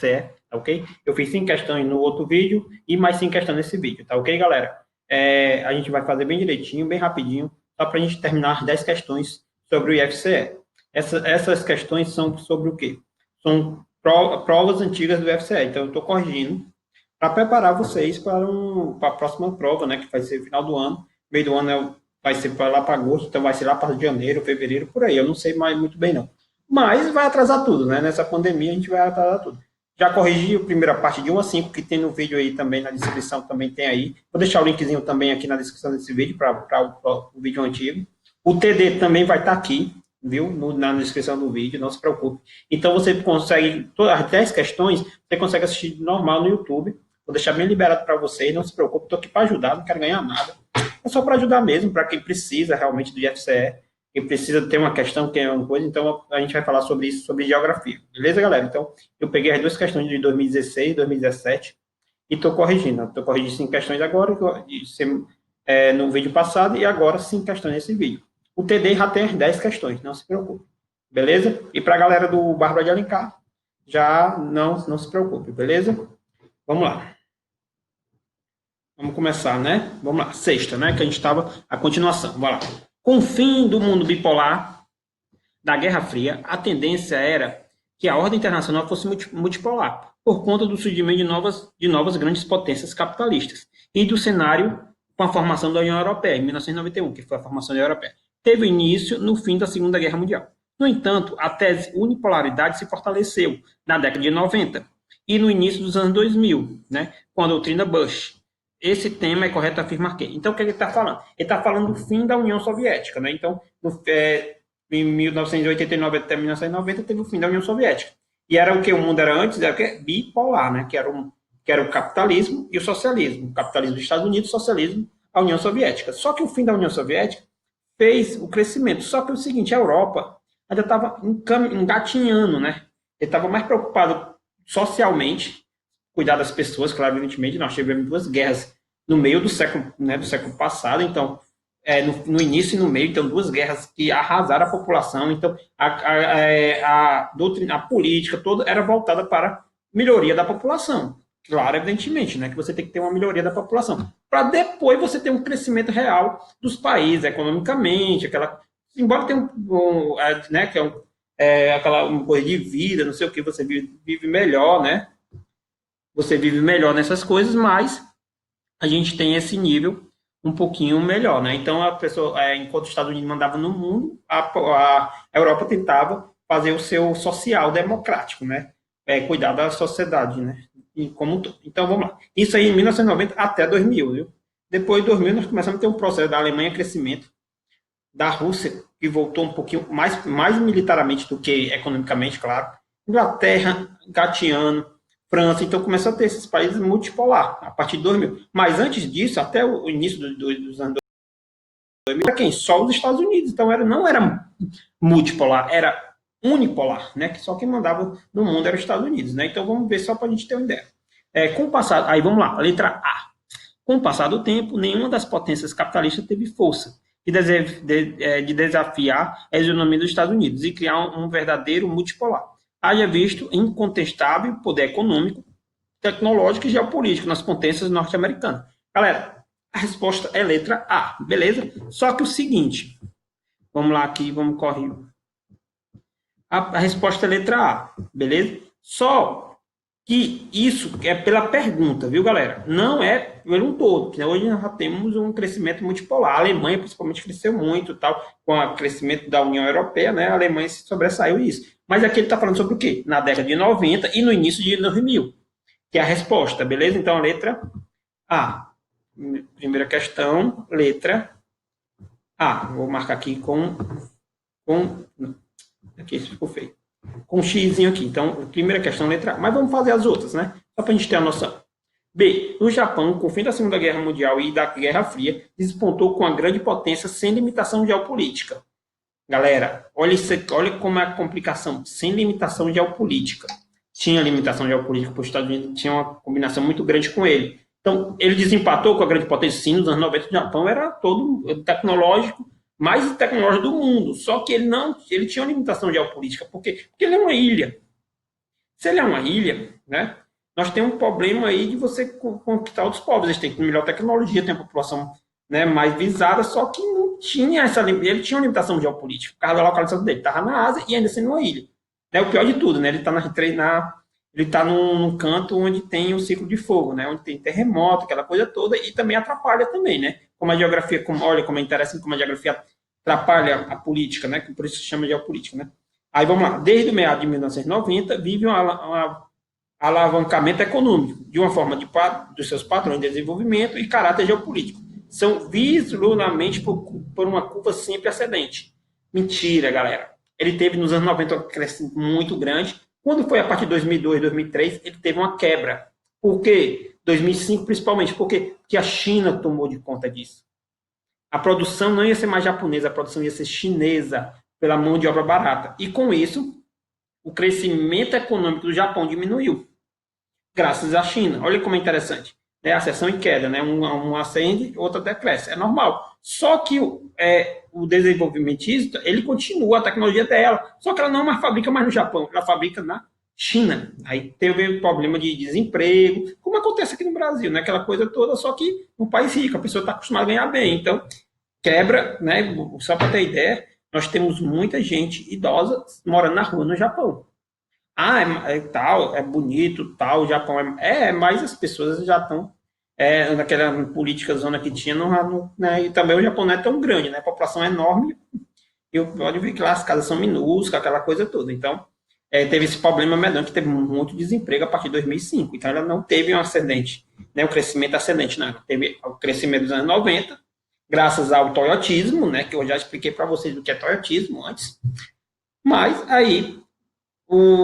tá ok? Eu fiz 5 questões no outro vídeo e mais 5 questões nesse vídeo, tá ok, galera? A gente vai fazer bem direitinho, bem rapidinho, só para a gente terminar as 10 questões sobre o IFCE. Essas questões são sobre o quê? São provas antigas do IFCE, então eu estou corrigindo para preparar vocês para a próxima prova, né, que vai ser no final do ano. Meio do ano vai ser para lá para agosto, então vai ser lá para janeiro, fevereiro, por aí. Eu não sei mais muito bem, não. Mas vai atrasar tudo, né? Nessa pandemia a gente vai atrasar tudo. Já corrigi a primeira parte de 1 a 5, que tem no vídeo aí também, na descrição também tem aí. Vou deixar o linkzinho também aqui na descrição desse vídeo, para o vídeo antigo. O TD também vai estar aqui, viu? Na descrição do vídeo, não se preocupe. Então você consegue, todas as 10 questões, você consegue assistir normal no YouTube. Vou deixar bem liberado para vocês, não se preocupe, estou aqui para ajudar, não quero ganhar nada. É só para ajudar mesmo, para quem precisa realmente do IFCE, quem precisa ter uma questão, que é uma coisa, então a gente vai falar sobre isso, sobre geografia. Beleza, galera? Então, eu peguei as 2 questões de 2016 e 2017 e estou corrigindo. Estou corrigindo 5 questões agora, no vídeo passado, e agora 5 questões nesse vídeo. O TD já tem as 10 questões, não se preocupe. Beleza? E para a galera do Bárbara de Alencar, já não se preocupe, beleza? Vamos lá. Vamos começar, né? Vamos lá. Sexta, né? Que a gente estava... A continuação. Vamos lá. Com o fim do mundo bipolar, da Guerra Fria, a tendência era que a ordem internacional fosse multipolar, por conta do surgimento de novas grandes potências capitalistas e do cenário com a formação da União Europeia, em 1991, que foi a formação da União Europeia. Teve início no fim da Segunda Guerra Mundial. No entanto, a tese unipolaridade se fortaleceu na década de 90 e no início dos anos 2000, né, com a doutrina Bush. Esse tema é correto afirmar que. Então, o que ele está falando? Ele está falando do fim da União Soviética, né? Então, em 1989 até 1990, teve o fim da União Soviética. E era o que o mundo era antes? Era o que? Bipolar, né? Que era o capitalismo e o socialismo. O capitalismo dos Estados Unidos, o socialismo, a União Soviética. Só que o fim da União Soviética fez o crescimento. Só que é o seguinte, a Europa ainda estava engatinhando, né? Ele estava mais preocupado socialmente, cuidar das pessoas, claro, evidentemente. Nós tivemos 2 guerras no meio do século, né, do século passado, então, no início e no meio, então, 2 guerras que arrasaram a população, então, a doutrina, a política toda era voltada para melhoria da população. Claro, evidentemente, né, que você tem que ter uma melhoria da população, para depois você ter um crescimento real dos países, economicamente, embora tenha né, que aquela uma coisa de vida, não sei o que, você vive melhor, né, você vive melhor nessas coisas, mas a gente tem esse nível um pouquinho melhor, né? Então, a pessoa, enquanto os Estados Unidos mandavam no mundo, a Europa tentava fazer o seu social democrático, né? Cuidar da sociedade, né? Então, vamos lá. Isso aí em 1990 até 2000, viu? Depois de 2000, nós começamos a ter um processo da Alemanha crescimento, da Rússia, que voltou um pouquinho mais militarmente do que economicamente, claro. Inglaterra, gateando, França, então começou a ter esses países multipolar, a partir de 2000. Mas antes disso, até o início dos anos 2000, era quem? Só os Estados Unidos. Então não era multipolar, era unipolar, né? Só quem mandava no mundo era os Estados Unidos, né? Então vamos ver só para a gente ter uma ideia. Com o passado, aí vamos lá, a letra A. Com o passar do tempo, nenhuma das potências capitalistas teve força de desafiar a hegemonia dos Estados Unidos e criar um verdadeiro multipolar. Haja visto incontestável poder econômico, tecnológico e geopolítico nas potências norte-americanas. Galera, a resposta é letra A, beleza? Só que o seguinte, vamos lá aqui, vamos correr. A resposta é letra A, beleza? Só que isso é pela pergunta, viu, galera? Não é pelo todo, porque hoje nós já temos um crescimento multipolar. A Alemanha, principalmente, cresceu muito, tal, com o crescimento da União Europeia, né? A Alemanha se sobressaiu isso. Mas aqui ele está falando sobre o quê? Na década de 90 e no início de 2000, que é a resposta, beleza? Então, a letra A. Primeira questão, letra A. Vou marcar aqui com aqui, isso ficou feio. Com um xizinho aqui. Então, primeira questão, letra A. Mas vamos fazer as outras, né? Só para a gente ter a noção. B. No Japão, com o fim da Segunda Guerra Mundial e da Guerra Fria, despontou com a grande potência sem limitação geopolítica. Galera, olha como é a complicação. Sem limitação geopolítica. Tinha limitação geopolítica para os Estados Unidos, tinha uma combinação muito grande com ele. Então, ele desempatou com a grande potência. Sim, nos anos 90, o Japão era todo tecnológico, mais tecnológico do mundo. Só que ele tinha uma limitação geopolítica. Por quê? Porque ele é uma ilha. Se ele é uma ilha, né? Nós temos um problema aí de você conquistar os povos. Eles têm melhor tecnologia, tem a população, né, mais visada, só que não tinha essa... Ele tinha uma limitação geopolítica. Por causa da localização dele. Estava na Ásia e ainda sendo uma ilha. É o pior de tudo, né? Ele está num canto onde tem o ciclo de fogo, né? Onde tem terremoto, aquela coisa toda, e também atrapalha também, né? Como a geografia, olha como é interessante como a geografia atrapalha a política, né? Por isso se chama de geopolítica, né? Aí vamos lá, desde o meado de 1990, vive um alavancamento econômico, de uma forma dos seus padrões de desenvolvimento e caráter geopolítico. São vislumbramente por uma curva sempre ascendente. Mentira, galera. Ele teve nos anos 90 um crescimento muito grande. Quando foi a partir de 2002, 2003, ele teve uma quebra. Por quê? 2005 principalmente. Por quê? Porque a China tomou de conta disso. A produção não ia ser mais japonesa, a produção ia ser chinesa, pela mão de obra barata. E com isso, o crescimento econômico do Japão diminuiu, graças à China. Olha como é interessante. Né? Ascensão e queda, né? Um ascende, outra decresce. É normal. Só que o desenvolvimentista, ele continua a tecnologia dela, só que ela não mais fabrica mais no Japão, ela fabrica na China. Aí teve problema de desemprego, como acontece aqui no Brasil, né? Aquela coisa toda, só que no país rico, a pessoa está acostumada a ganhar bem. Então, quebra, né? Só para ter ideia, nós temos muita gente idosa morando na rua no Japão. Ah, tal, é bonito, tal, o Japão mas as pessoas já estão naquela política zona que tinha, né, e também o Japão não é tão grande, né, a população é enorme, e pode ver que lá as casas são minúsculas, aquela coisa toda. Então, teve esse problema medonho, que teve muito desemprego a partir de 2005, então ela não teve um ascendente, né, um crescimento ascendente, não, teve o crescimento dos anos 90, graças ao toyotismo, né, que eu já expliquei para vocês o que é toyotismo antes, mas aí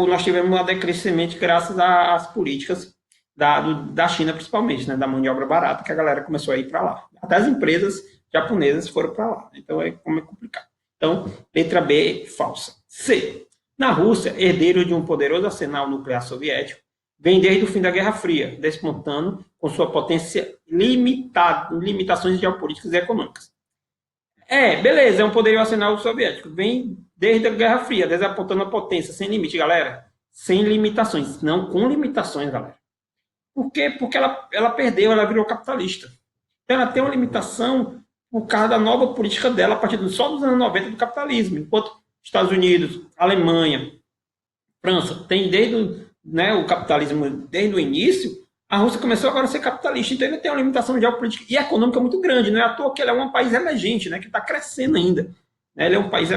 nós tivemos um decrescimento graças às políticas da China, principalmente, né, da mão de obra barata, que a galera começou a ir para lá. Até as empresas japonesas foram para lá. Então, como é complicado. Então, letra B, falsa. C. Na Rússia, herdeiro de um poderoso arsenal nuclear soviético, vem desde o fim da Guerra Fria, despontando com sua potência limitações geopolíticas e econômicas. Beleza, é um poderio arsenal soviético. Vem desde a Guerra Fria, desapontando a potência, sem limite, galera. Sem limitações, não com limitações, galera. Por quê? Porque ela perdeu, ela virou capitalista. Então, ela tem uma limitação por causa da nova política dela, a partir só dos anos 90 do capitalismo. Enquanto Estados Unidos, Alemanha, França, tem desde o capitalismo desde o início, a Rússia começou agora a ser capitalista, então ele tem uma limitação geopolítica e econômica muito grande. Não é à toa que ele é um país emergente, né, que está crescendo ainda. Ele é um país...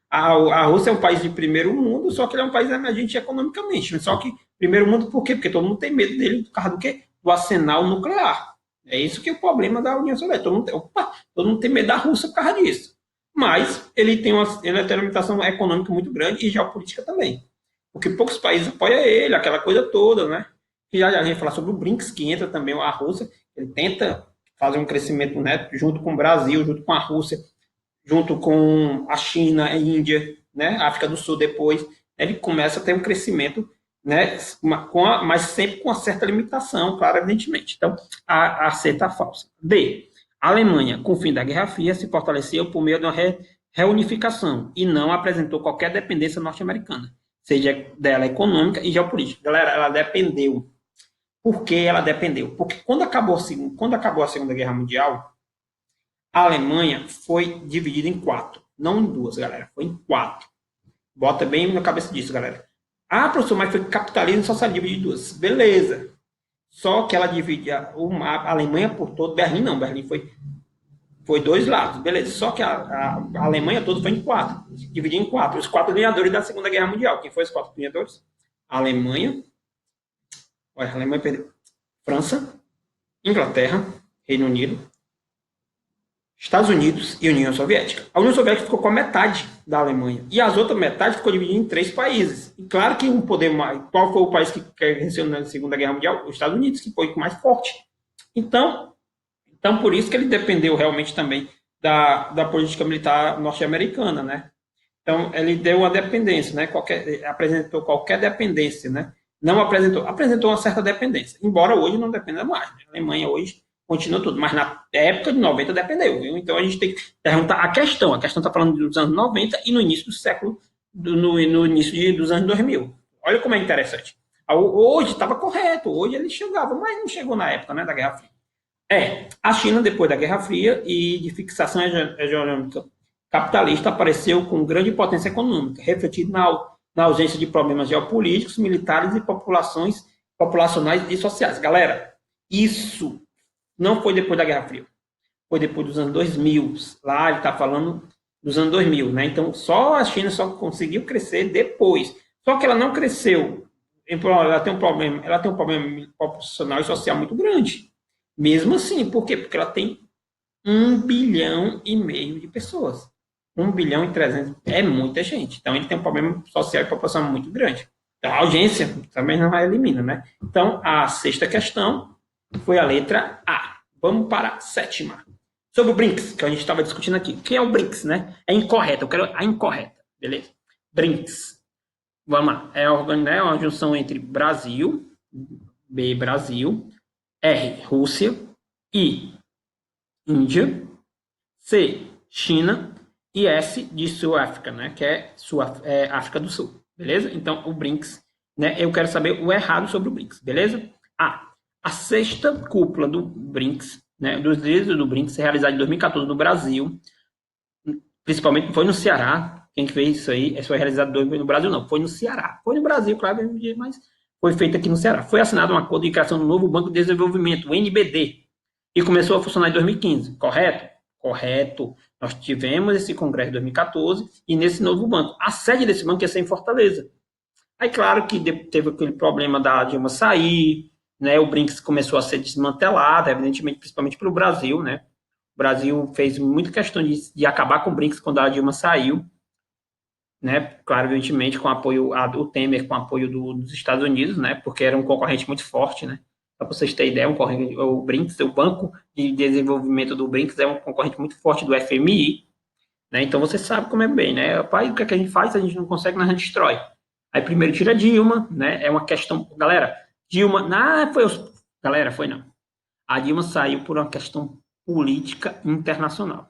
A Rússia é um país de primeiro mundo, só que ele é um país emergente economicamente. Só que primeiro mundo por quê? Porque todo mundo tem medo dele por causa do quê? Do arsenal nuclear. É isso que é o problema da União Soviética. Todo mundo tem medo da Rússia por causa disso. Mas ele tem uma limitação econômica muito grande e geopolítica também. Porque poucos países apoiam ele, aquela coisa toda, né? E já a gente vai falar sobre o BRICS, que entra também a Rússia. Ele tenta fazer um crescimento, né, junto com o Brasil, junto com a Rússia, junto com a China, a Índia, né, a África do Sul depois. Ele começa a ter um crescimento, né, mas sempre com uma certa limitação, claro, evidentemente. Então, a C está falsa. D. A Alemanha, com o fim da Guerra Fria, se fortaleceu por meio de uma reunificação e não apresentou qualquer dependência norte-americana, seja dela econômica e geopolítica. Galera, ela dependeu. Por que ela dependeu? Porque quando acabou a Segunda Guerra Mundial, a Alemanha foi dividida em 4. Não em 2, galera. Foi em 4. Bota bem na cabeça disso, galera. Professor, mas foi capitalismo socialismo de 2. Beleza. Só que ela dividia a Alemanha por todo. Berlim não. Berlim foi 2 lados. Beleza. Só que a Alemanha toda foi em 4. Dividia em 4. Os 4 ganhadores da Segunda Guerra Mundial. Quem foi os 4 ganhadores? A Alemanha. Olha, a Alemanha perdeu. França, Inglaterra, Reino Unido, Estados Unidos e União Soviética. A União Soviética ficou com a metade da Alemanha. E as outras metades ficou dividida em 3 países. E claro que um poder mais... Qual foi o país que venceu na Segunda Guerra Mundial? Os Estados Unidos, que foi mais forte. Então, por isso que ele dependeu realmente também da política militar norte-americana, né? Então, ele deu uma dependência, né? Apresentou qualquer dependência, né? Não apresentou uma certa dependência. Embora hoje não dependa mais. Né? A Alemanha hoje continua tudo, mas na época de 90 dependeu, viu? Então a gente tem que perguntar a questão está falando dos anos 90 e no início do século, no início dos anos 2000. Olha como é interessante. Hoje estava correto, hoje ele chegava, mas não chegou na época, né, da Guerra Fria. A China, depois da Guerra Fria e de fixação hegemônica capitalista, apareceu com grande potência econômica, refletido na ausência de problemas geopolíticos, militares e populacionais e sociais. Galera, isso não foi depois da Guerra Fria, foi depois dos anos 2000. Lá ele está falando dos anos 2000, né? Então, só a China só conseguiu crescer depois. Só que ela não cresceu, ela tem um problema populacional e social muito grande. Mesmo assim, por quê? Porque ela tem 1,5 bilhão de pessoas. 1,3 bilhão é muita gente. Então, ele tem um problema social e populacional muito grande. Então, a audiência também não a elimina, né? Então, a sexta questão foi a letra A. Vamos para a sétima. Sobre o BRICS, que a gente estava discutindo aqui. Quem é o BRICS, né? É incorreta, eu quero a incorreta, beleza? BRICS. Vamos lá. É uma junção entre Brasil, B, Brasil, R, Rússia, I, Índia, C, China e S de Sul-África, né? Que é África do Sul, beleza? Então, o BRICS, né? Eu quero saber o errado sobre o BRICS, beleza? A sexta cúpula do BRICS, né? Dos líderes do BRICS, realizada em 2014 no Brasil, principalmente foi no Ceará. Quem fez isso aí foi realizado no Brasil, não, foi no Ceará. Foi no Brasil, claro, mas foi feito aqui no Ceará. Foi assinado um acordo de criação do novo Banco de Desenvolvimento, o NBD, e começou a funcionar em 2015, correto? Correto. Nós tivemos esse congresso em 2014 e nesse novo banco. A sede desse banco ia ser em Fortaleza. Aí, claro que teve aquele problema da Dilma sair, né? O BRICS começou a ser desmantelado, evidentemente, principalmente pelo Brasil, né? O Brasil fez muita questão de acabar com o BRICS quando a Dilma saiu, né? Claro, evidentemente, com apoio do Temer, com apoio dos Estados Unidos, né? Porque era um concorrente muito forte, né? Para vocês terem ideia, o BRICS, o Banco de Desenvolvimento do BRICS é um concorrente muito forte do FMI, né? Então você sabe como é bem, né? Pai, o que, é que a gente faz? A gente não consegue, mas a gente destrói. Aí primeiro tira Dilma, né? É uma questão, galera, Dilma, galera, foi não. A Dilma saiu por uma questão política internacional.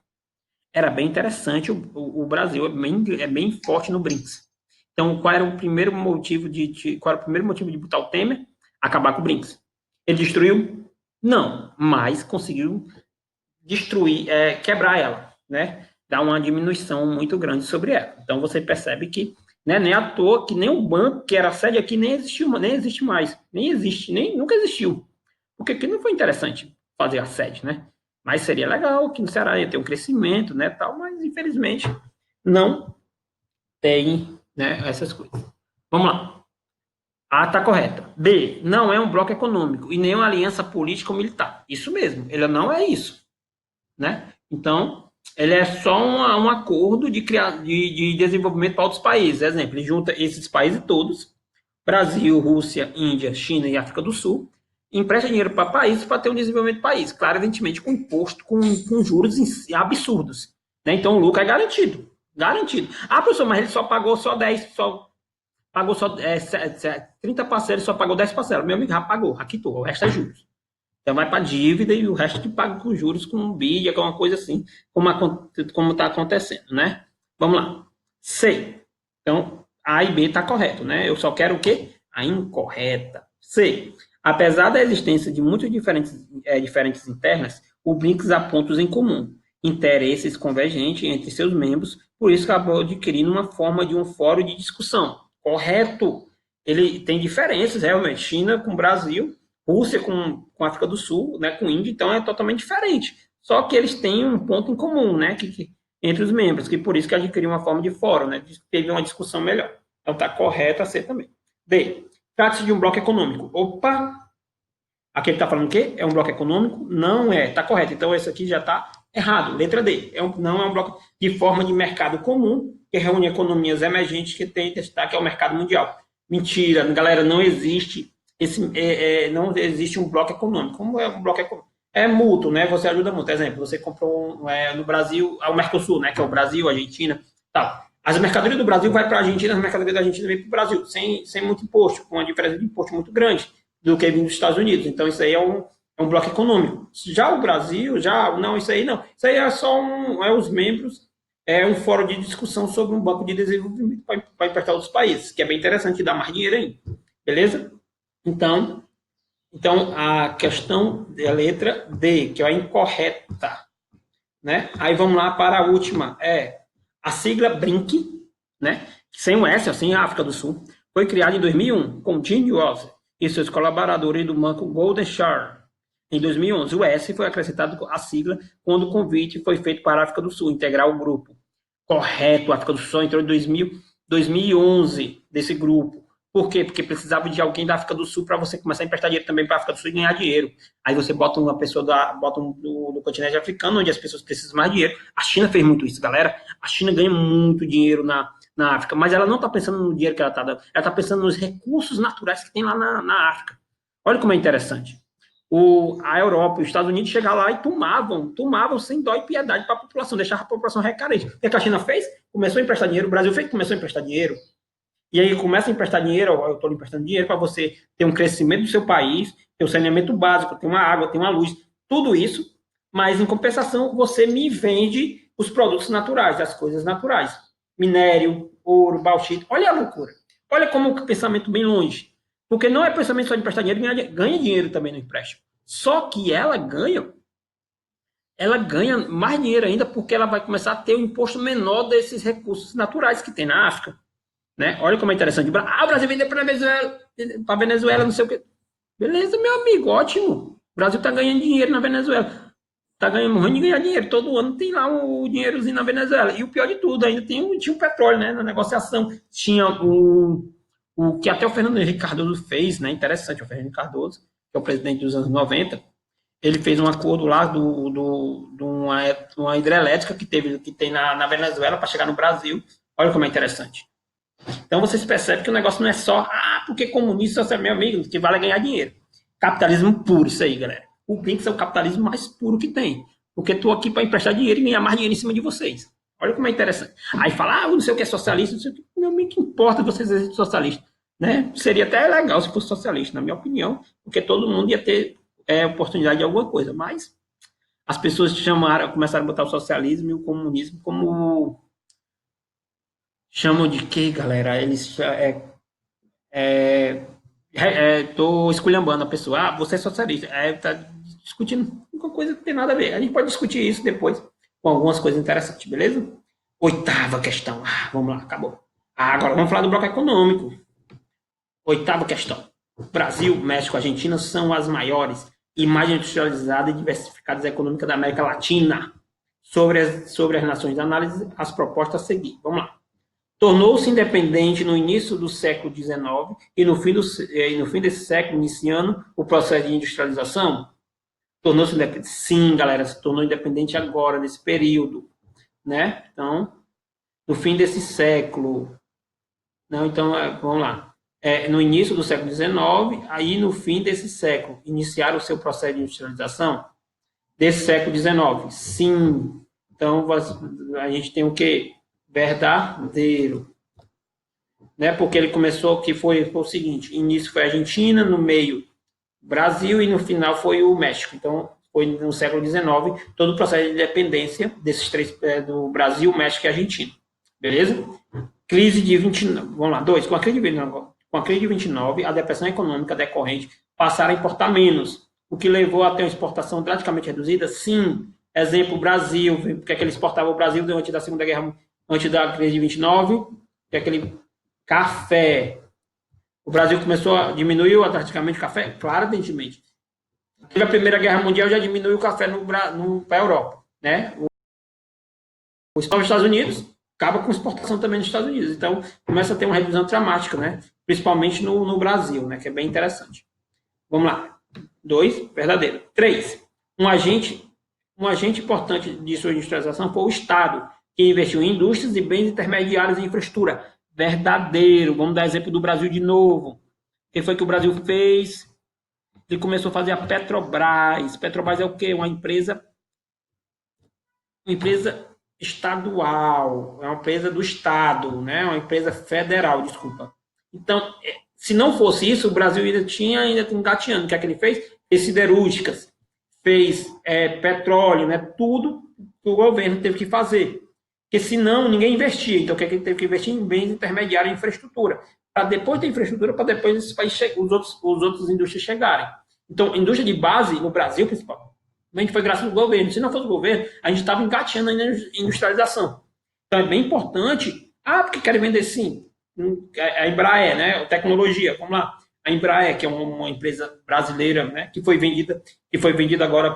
Era bem interessante, o Brasil é bem forte no BRICS. Então, qual era o primeiro motivo de botar o Temer? Acabar com o BRICS. Ele destruiu? Não, mas conseguiu destruir, quebrar ela, né? Dar uma diminuição muito grande sobre ela. Então, você percebe que, né, nem à toa que nem o banco que era a sede aqui nem existe mais. Nunca existiu. Porque aqui não foi interessante fazer a sede, né? Mas seria legal que no Ceará ia ter um crescimento, né, tal, mas infelizmente não tem, né, essas coisas. Vamos lá. A está correta. B, não é um bloco econômico e nem uma aliança política ou militar. Isso mesmo, ele não é isso, né? Então, ele é só um acordo de desenvolvimento para outros países. Exemplo, ele junta esses países todos, Brasil, Rússia, Índia, China e África do Sul, empresta dinheiro para países para ter um desenvolvimento do país. Claro, evidentemente, com imposto, com juros absurdos. Né? Então, o lucro é garantido. Garantido. Ah, professor, mas ele só pagou só 10, pagou só 30 parcelas, só pagou 10 parcelas. Meu amigo já pagou, já quitou, o resto é juros. Então vai para dívida e o resto que paga com juros, com BID, com uma coisa assim, como está acontecendo, né? Vamos lá. C. Então, A e B está correto, né? Eu só quero o quê? A incorreta. C. Apesar da existência de muitas diferentes internas, o BRICS há pontos em comum, interesses convergentes entre seus membros, por isso acabou adquirindo uma forma de um fórum de discussão. Correto. Ele tem diferenças, realmente. China com Brasil, Rússia com África do Sul, né, com Índia, então é totalmente diferente. Só que eles têm um ponto em comum, né, entre os membros, que por isso que adquiriu uma forma de fórum, né, teve uma discussão melhor. Então está correto a C também. D. Trata-se de um bloco econômico. Opa! Aqui ele está falando o quê? É um bloco econômico? Não é. Está correto. Então esse aqui já está errado. Letra D. Não é um bloco de forma de mercado comum, que reúne economias emergentes que tem destaque ao mercado mundial. Mentira, galera, não existe não existe um bloco econômico. Como é um bloco econômico? É mútuo, né? Você ajuda muito. Exemplo, você comprou no Brasil, o Mercosul, né? Que é o Brasil, a Argentina, tal. As mercadorias do Brasil vai para a Argentina, as mercadorias da Argentina vêm para o Brasil, sem muito imposto, com uma diferença de imposto muito grande do que vem dos Estados Unidos. Então, isso aí é um bloco econômico. Já o Brasil, não, isso aí não. Isso aí é só os membros, um fórum de discussão sobre um banco de desenvolvimento para emprestar outros países, que é bem interessante, dá mais dinheiro aí. Beleza? Então, a questão da letra D, que é a incorreta, né? Aí vamos lá para a última, a sigla BRINC, né? Sem o S, assim, África do Sul, foi criada em 2001 com Jim Ross e seus colaboradores do banco Golden Share. Em 2011, o S foi acrescentado à sigla quando o convite foi feito para a África do Sul integrar o grupo. Correto, a África do Sul entrou em 2011 desse grupo. Por quê? Porque precisava de alguém da África do Sul para você começar a emprestar dinheiro também para a África do Sul e ganhar dinheiro. Aí você bota uma pessoa do continente africano, onde as pessoas precisam mais de dinheiro. A China fez muito isso, galera. A China ganha muito dinheiro na África, mas ela não está pensando no dinheiro que ela está dando, ela está pensando nos recursos naturais que tem lá na África. Olha como é interessante. A Europa e os Estados Unidos chegaram lá e tomavam sem dó e piedade para a população, deixavam a população recarente. O que a China fez? Começou a emprestar dinheiro, o Brasil começou a emprestar dinheiro. E aí começa a emprestar dinheiro, eu estou emprestando dinheiro para você ter um crescimento do seu país, ter um saneamento básico, ter uma água, ter uma luz, tudo isso, mas em compensação você me vende os produtos naturais, as coisas naturais. Minério, ouro, bauxita, olha a loucura. Olha como o pensamento bem longe. Porque não é pensamento só de emprestar dinheiro, ganha dinheiro também no empréstimo. Só que ela ganha mais dinheiro ainda porque ela vai começar a ter um imposto menor desses recursos naturais que tem na África. Né? Olha como é interessante. O Brasil vender para a Venezuela, não sei o quê. Beleza, meu amigo, ótimo. O Brasil está ganhando dinheiro na Venezuela. Está ganhando muito de ganhar dinheiro. Todo ano tem lá o dinheirozinho na Venezuela. E o pior de tudo, ainda tinha o petróleo, né? Na negociação. Tinha o que até o Fernando Henrique Cardoso fez, né? Interessante, o Fernando Henrique Cardoso, que é o presidente dos anos 90, ele fez um acordo lá de uma hidrelétrica que tem na Venezuela para chegar no Brasil. Olha como é interessante. Então vocês percebem que o negócio não é só, porque comunista é meu amigo, que vale ganhar dinheiro. Capitalismo puro, isso aí, galera. O Brinks é o capitalismo mais puro que tem. Porque estou aqui para emprestar dinheiro e ganhar mais dinheiro em cima de vocês. Olha como é interessante. Aí fala, não sei o que é socialista, não sei o que. Meu amigo, que importa vocês serem socialistas. Né? Seria até legal se fosse socialista, na minha opinião, porque todo mundo ia ter oportunidade de alguma coisa. Mas as pessoas começaram a botar o socialismo e o comunismo como chamam de quê, galera? Eles tô esculhambando a pessoa. Você é socialista. Tá discutindo uma coisa que não tem nada a ver. A gente pode discutir isso depois com algumas coisas interessantes, beleza? Oitava questão. Vamos lá, acabou. Agora vamos falar do bloco econômico. Oitava questão. Brasil, México, Argentina são as maiores e mais industrializadas e diversificadas econômicas da América Latina. Sobre as nações de análise, as propostas a seguir. Vamos lá. Tornou-se independente no início do século XIX e no fim desse século, iniciando o processo de industrialização? Tornou-se independente? Sim, galera, se tornou independente agora, nesse período. Né? Então, no fim desse século. Não, então, vamos lá. No início do século XIX, aí no fim desse século, iniciaram o seu processo de industrialização? Desse século XIX? Sim. Então, a gente tem o quê? Verdadeiro. Né? Porque ele começou, que foi o seguinte, início foi a Argentina, no meio Brasil e no final foi o México. Então, foi no século XIX, todo o processo de independência desses três, do Brasil, México e Argentina. Beleza? Crise de 29, vamos lá, 2. Com a crise de 29, a depressão econômica decorrente passaram a importar menos, o que levou a ter uma exportação drasticamente reduzida? Sim. Exemplo, Brasil, o que é que ele exportava o Brasil antes da Segunda Guerra, antes da crise de 29? O que é que ele... Café. O Brasil começou a diminuir drasticamente o café? Claro, evidentemente. Teve a Primeira Guerra Mundial, já diminuiu o café para a Europa. Né? Os Estados Unidos acaba com exportação também nos Estados Unidos. Então, começa a ter uma redução dramática, né? Principalmente no Brasil, né? Que é bem interessante. Vamos lá. 2, verdadeiro. 3, um agente importante de sua industrialização foi o Estado, que investiu em indústrias e bens intermediários e infraestrutura. Verdadeiro. Vamos dar exemplo do Brasil de novo. O que foi que o Brasil fez? Ele começou a fazer a Petrobras. Petrobras é o quê? Uma empresa estadual, é uma empresa do Estado, né? Uma empresa federal, desculpa. Então, se não fosse isso, o Brasil ainda tinha engateando. O que é que ele fez? Fez siderúrgicas, fez petróleo, né? Tudo que o governo teve que fazer. Porque senão ninguém investia. Então, o que é que ele teve que investir? Em bens intermediários e infraestrutura. para depois ter infraestrutura, para depois esse país os outros indústrias chegarem. Então, indústria de base no Brasil, principalmente, foi graças ao governo. Se não fosse o governo, a gente estava engateando na industrialização. Então, é bem importante. Ah, porque querem vender sim. A Embraer, né? Tecnologia, vamos lá. A Embraer, que é uma empresa brasileira, né? Que foi vendida agora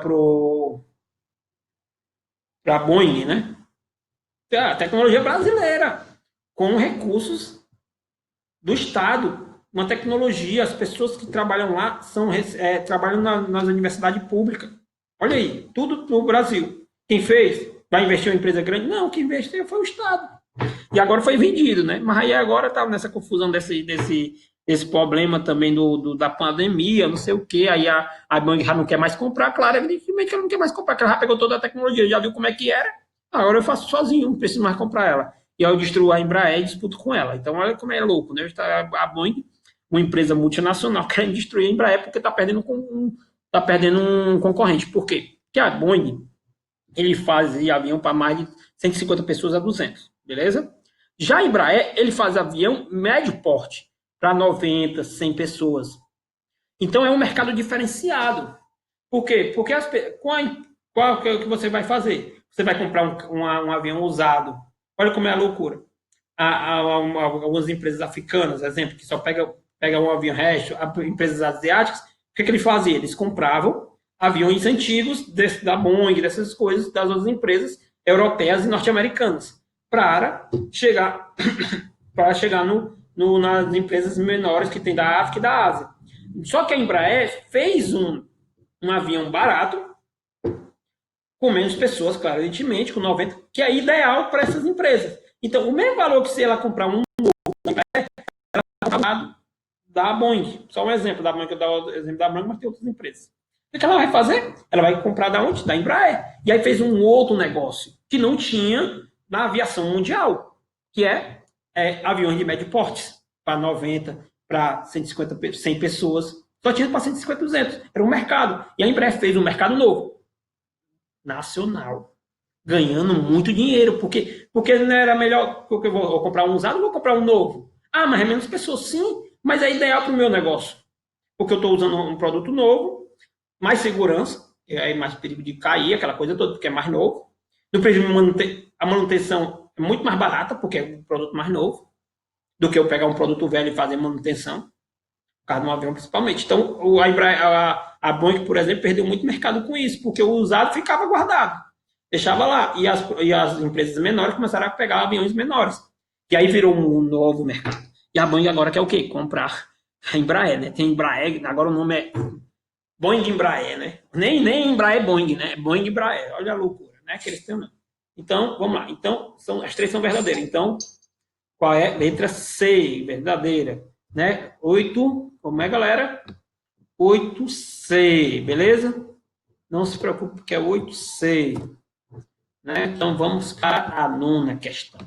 para a Boeing, né? A tecnologia brasileira, com recursos do Estado, uma tecnologia, as pessoas que trabalham lá trabalham nas universidades públicas. Olha aí, tudo no Brasil. Quem fez? Vai investir em uma empresa grande? Não, quem investiu foi o Estado. E agora foi vendido, né? Mas aí agora está nessa confusão desse problema também da pandemia, não sei o quê. Aí a Boeing já não quer mais comprar, claro, evidentemente que ela não quer mais comprar, porque ela já pegou toda a tecnologia, já viu como é que era. Agora eu faço sozinho, não preciso mais comprar ela. E aí eu destruo a Embraer e disputo com ela. Então olha como é louco, né? A Boeing, uma empresa multinacional, querendo destruir a Embraer porque está perdendo um concorrente. Por quê? Porque a Boeing, ele fazia avião para mais de 150 pessoas a 200, beleza? Já a Embraer, ele faz avião médio porte para 90, 100 pessoas. Então é um mercado diferenciado. Por quê? Porque qual que é o que você vai fazer? Você vai comprar um avião usado. Olha como é a loucura. Algumas empresas africanas, exemplo, que só pega um avião resto, empresas asiáticas, o que eles faziam? Eles compravam aviões antigos da Boeing, dessas coisas, das outras empresas europeias e norte-americanas, para chegar nas empresas menores que tem da África e da Ásia. Só que a Embraer fez um avião barato, com menos pessoas, claro, evidentemente, com 90, que é ideal para essas empresas. Então, o mesmo valor que se ela comprar um novo, ela comprar da Boeing. Só um exemplo da Boeing, que eu dou o exemplo da Boeing, mas tem outras empresas. O que ela vai fazer? Ela vai comprar da onde? Da Embraer. E aí fez um outro negócio que não tinha na aviação mundial, que é aviões de médio porte, para 90, para 150, 100 pessoas. Só tinha para 150, 200. Era um mercado. E a Embraer fez um mercado novo, nacional, ganhando muito dinheiro. Porque não era melhor, porque eu vou comprar um usado ou vou comprar um novo? Ah, mas é menos pessoas, sim, mas é ideal para o meu negócio. Porque eu estou usando um produto novo, mais segurança, é mais perigo de cair, aquela coisa toda, porque é mais novo. No preço a manutenção é muito mais barata, porque é um produto mais novo, do que eu pegar um produto velho e fazer manutenção, por causa de um avião principalmente. Então, a Boeing, por exemplo, perdeu muito mercado com isso, porque o usado ficava guardado, deixava lá, e as empresas menores começaram a pegar aviões menores, e aí virou um novo mercado. E a Boeing agora quer o quê? Comprar a Embraer, né? Tem Embraer, agora o nome é Boeing Embraer, né? Nem Embraer Boeing, né? Boeing Embraer, olha a loucura, né? Que eles têm, não. Então, vamos lá. Então, as três são verdadeiras. Então, qual é? Letra C, verdadeira, né? 8, como é, galera? 8C, beleza? Não se preocupe, porque é 8C. Né? Então, vamos para a nona questão.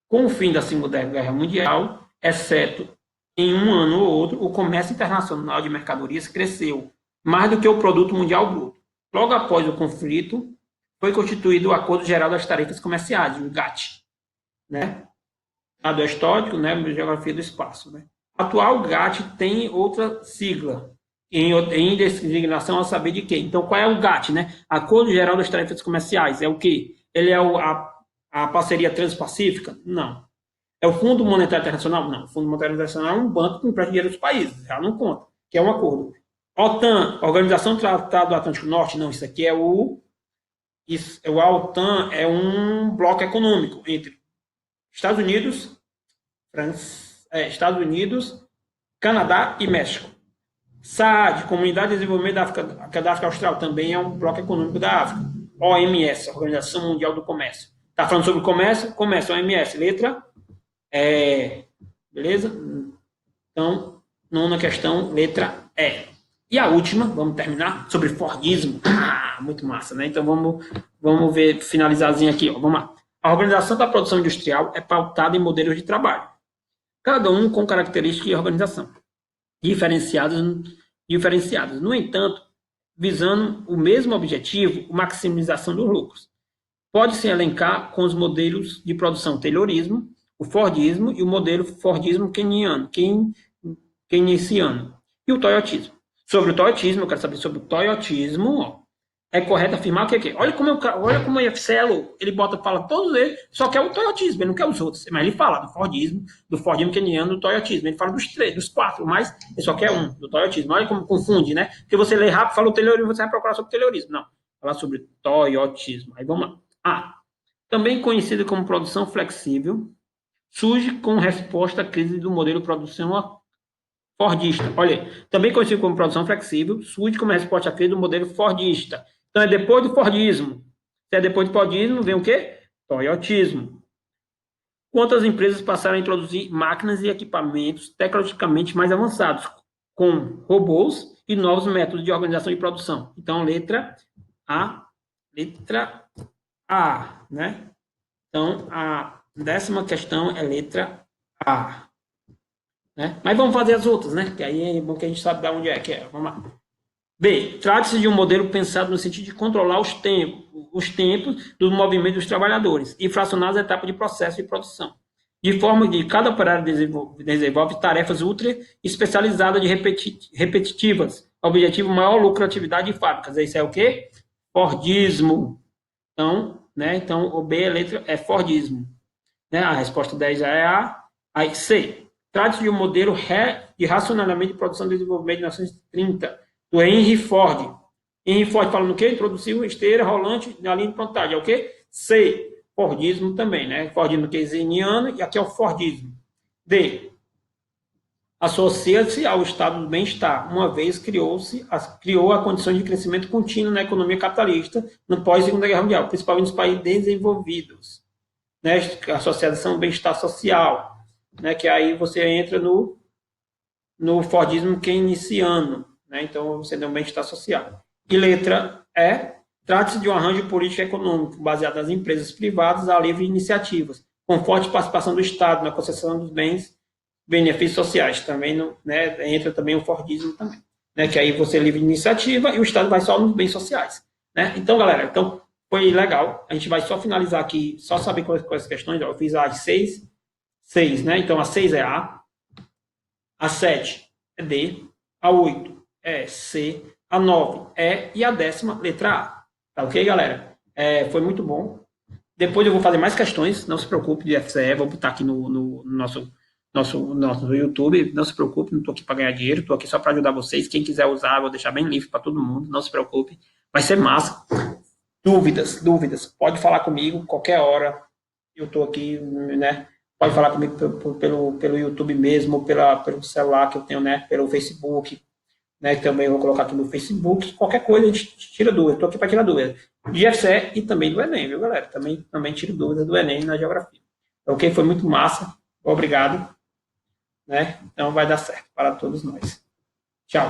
Com o fim da Segunda Guerra Mundial, exceto em um ano ou outro, o comércio internacional de mercadorias cresceu mais do que o produto mundial bruto. Logo após o conflito, foi constituído o Acordo Geral das Tarifas Comerciais, o GATT, né? Do histórico, né? Geografia do espaço, né? O atual GATT tem outra sigla, em designação a saber de quê. Então, qual é o GATT, né? Acordo Geral das Tarifas Comerciais. É o quê? Ele é a parceria transpacífica? Não. É o Fundo Monetário Internacional? Não. O Fundo Monetário Internacional é um banco que empresta dinheiro aos países. Já não conta. Que é um acordo. OTAN, Organização do Tratado do Atlântico Norte? Não. Isso aqui é o OTAN é um bloco econômico entre Estados Unidos, Canadá e México. SAAD, Comunidade de Desenvolvimento da África Austral, também é um bloco econômico da África. OMS, Organização Mundial do Comércio. Está falando sobre comércio? Comércio, OMS. Letra E. Beleza? Então, nona questão, letra E. E a última, vamos terminar, sobre Fordismo. Muito massa, né? Então, vamos ver, finalizarzinho aqui. Ó. Vamos lá. A organização da produção industrial é pautada em modelos de trabalho, cada um com características de organização diferenciadas. No entanto, visando o mesmo objetivo, maximização dos lucros. Pode-se elencar com os modelos de produção Taylorismo, o Fordismo e o modelo Fordismo keynesiano. E o Toyotismo. Sobre o Toyotismo, eu quero saber sobre o Toyotismo, ó. É correto afirmar que olha como o IFCE é louco. Ele fala todos eles, só quer o Toyotismo, ele não quer os outros. Mas ele fala do Fordismo keynesiano, do Toyotismo. Ele fala dos três, dos quatro, mas ele só quer um, do Toyotismo. Olha como confunde, né? Porque você lê rápido, fala o Taylorismo, você vai procurar sobre o Taylorismo. Não, falar sobre Toyotismo. Aí vamos lá. Também conhecido como produção flexível, surge com resposta à crise do modelo de produção fordista. Olha, também conhecido como produção flexível, surge como resposta à crise do modelo fordista. Então, é depois do Fordismo. Se é depois do Fordismo, vem o quê? Toyotismo. Quantas empresas passaram a introduzir máquinas e equipamentos tecnologicamente mais avançados, com robôs e novos métodos de organização e produção? Então, letra A, né? Então, a 10ª questão é letra A. Né? Mas vamos fazer as outras, né? Que aí é bom que a gente sabe de onde é que é. Vamos lá. B. Trata-se de um modelo pensado no sentido de controlar os tempos do movimento dos trabalhadores e fracionar as etapas de processo de produção, de forma que cada operário desenvolve tarefas ultra especializadas de repetitivas, objetivo maior lucratividade de fábricas. Isso é o quê? Fordismo. Então, né? Então, o B é Fordismo. Né? A resposta 10 já é A. Aí, C. Trata-se de um modelo de racionamento de produção e desenvolvimento de 1930, do Henry Ford. Henry Ford falando o quê? Introduziu esteira rolante na linha de montagem. É o quê? C. Fordismo também, né? Fordismo keynesiano e aqui é o Fordismo. D. Associa-se ao estado do bem-estar, uma vez criou a condição de crescimento contínuo na economia capitalista no pós-Segunda Guerra Mundial, principalmente nos países desenvolvidos. Né? Associação ao bem-estar social, né? Que aí você entra no Fordismo keynesiano. Né? Então, você tem um bem-estar social. E letra E, trata-se de um arranjo político e econômico baseado nas empresas privadas a livre iniciativas, com forte participação do Estado na concessão dos benefícios sociais. Também né, entra também o Fordismo também. Né? Que aí você é livre de iniciativa e o Estado vai só nos bens sociais. Né? Então, galera, foi legal. A gente vai só finalizar aqui, só saber quais as questões. Eu fiz as 6, né? Então, a 6 é A, a 7 é D, a 8 é C, a 9 é e a 10ª, letra A. Tá ok, galera? Foi muito bom. Depois eu vou fazer mais questões, não se preocupe de FCE, vou botar aqui no nosso YouTube, não se preocupe, não estou aqui para ganhar dinheiro, estou aqui só para ajudar vocês. Quem quiser usar, vou deixar bem livre para todo mundo, não se preocupe, vai ser massa. Dúvidas, pode falar comigo qualquer hora, eu estou aqui, né? Pode falar comigo pelo YouTube mesmo, pelo celular que eu tenho, né? Pelo Facebook, né? Também vou colocar aqui no Facebook. Qualquer coisa a gente tira dúvida. Estou aqui para tirar dúvida. De FCE e também do Enem, viu, galera? Também tiro dúvidas do Enem na geografia. Ok? Foi muito massa. Obrigado. Né? Então vai dar certo para todos nós. Tchau.